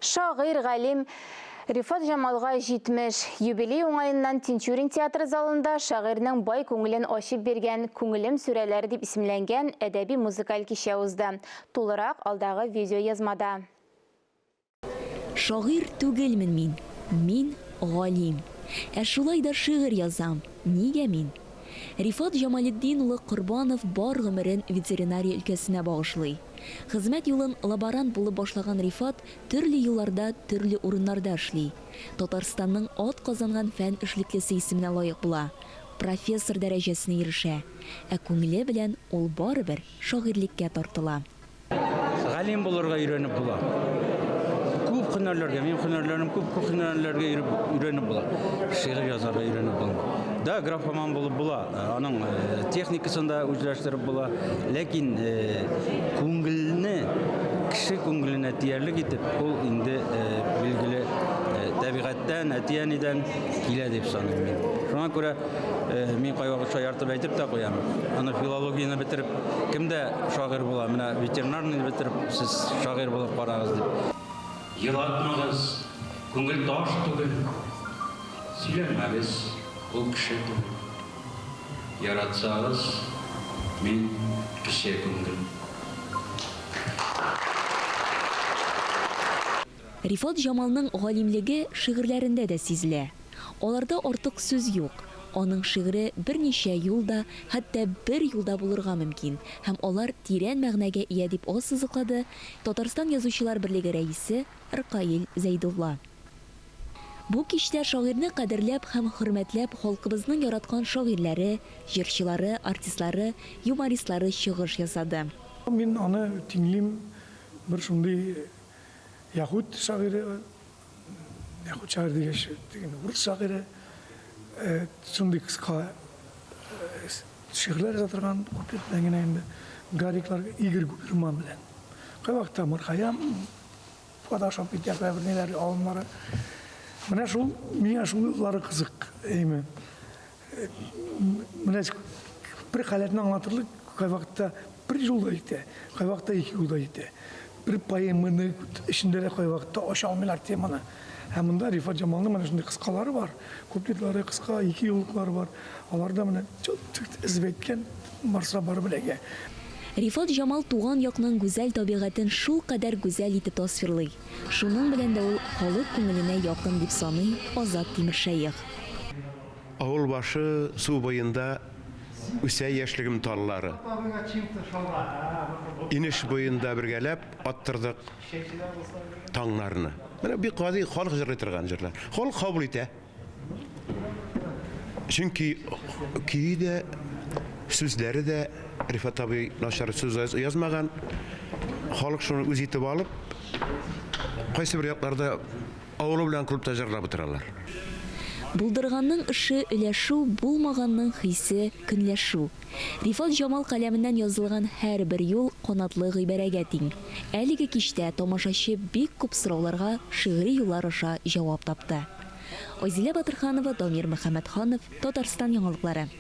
Шағир ғалим Рифат Жамалға 70 юбилей оңайынан Тинчурин театр залында шағирның бай көңілін ашып берген «Көңілім сүрелері» деп исемленген әдәби музыкаль кеше узды. Толырақ алдағы видео язмада. Шағир түгелмен мин ғалим. Шулай да шигырь язам. Нигә мин? Рифат Жамалетдин улы Корбанов бар гомерен ветеринария өлкәсенә багышлый. Хезмәт юлын лаборант булып башлаган Рифат төрле юлларда, төрле урыннарда эшли. Татарстанның ат казанган фән эшлеклесе исеменә лаек була. Профессор дәрәҗәсенә ирешә. Күңеле белән ул барыбер шагыйрьлеккә тартыла. Галим булырга өйрәнеп була. Күп һөнәрләргә, мин һөнәрләрем күп һөнәрләргә өйрәнеп була. Шигырь язарга өйрәнеп була. Да, графоман булып була. Аның техникасында үзләштереп була. Ләкин күңелне, кеше күңеленә тиярлек итеп, ул инде билгеле табигатьтән, әтиянидән килә дип саныйм мин. Шуңа күрә мин кайвакыт шаяртып әйтеп тә куям. Аны филологияны бетереп, кемдә шагыйрь була? Менә ветеринарны бетереп, сез шагыйрь булып карагыз дип. Елатмагыз, күңел таш түгел. Сөйләмәгез, ул кеше түгел. Яратсагыз, мин кеше күңел. Рифат Жамалның галимлеге шигырьләрендә дә сизелә. Аларда артык сүз юк. Аның шигыре берничә юлда, хәтта бер юлда булырга мөмкин. Һәм алар тирән мәгънәгә ия дип ассызыклады Татарстан язучылар берлеге рәисе Ркаил Зәйдулла. Бу кичтә шагыйрьне кадерләп һәм хөрмәтләп халкыбызның яраткан шагыйрьләре, җырчылары, артистлары, юмористлары чыгыш ясады. Мин аны тиңлим бер шундый яһүд шагыйре, яһүд шагыйре дигән урыс шагыйре, шундый кыска шигырьләр язган күплектән инде гариклар Игорь Губерман белән. Кайвакта Мархаям фотошоп итә бер ниләр алымнары. Менә шул миңа шулары кызык. Менә бер хәләтне аңлатырлык кайвакта бер юлда итә, кайвакта ике юлда итә. Bir poemini içinde de kayvakta aşağı almalar temana. Hem bunda Rifat Jamal'ın bana şimdi kıskaları var. Kupletleri kıska, iki yoluklar var. Alarda bana çok izbetken Mars'a barı bilege. Рифат Жамал туган якның гүзәл табигатен шул кадәр гүзәл итеп тасвирлый. Шуның белән дә ул халык күңеленә якын дип саный Азат Тимершәйх. Авыл башы су буенда үсә яшьлегем таллары. Инеш буенда бергәләп аттырдык таңнарны. Менә бик гади халык җырлый торган җырлар. Халык кабул итә. Чөнки көйдә сүзләре дә Рифат абый начар сүз язмаган. Халык шуны үз итеп алып, кайсы бер якларда авылы белән клубта җырлап утыралар. Булдырганның эше өләшү, булмаганның хисе көнләшү. Рифат Жамал каләменнән язылган һәр бер юл канатлы гыйбарәгә тиң. Әлеге кичтә тамашачы бик күп сорауларга шигъри юллар аша җавап тапты. Азилә Батырханова, Дамир Мөхәммәтханов, Татарстан яңалыклары.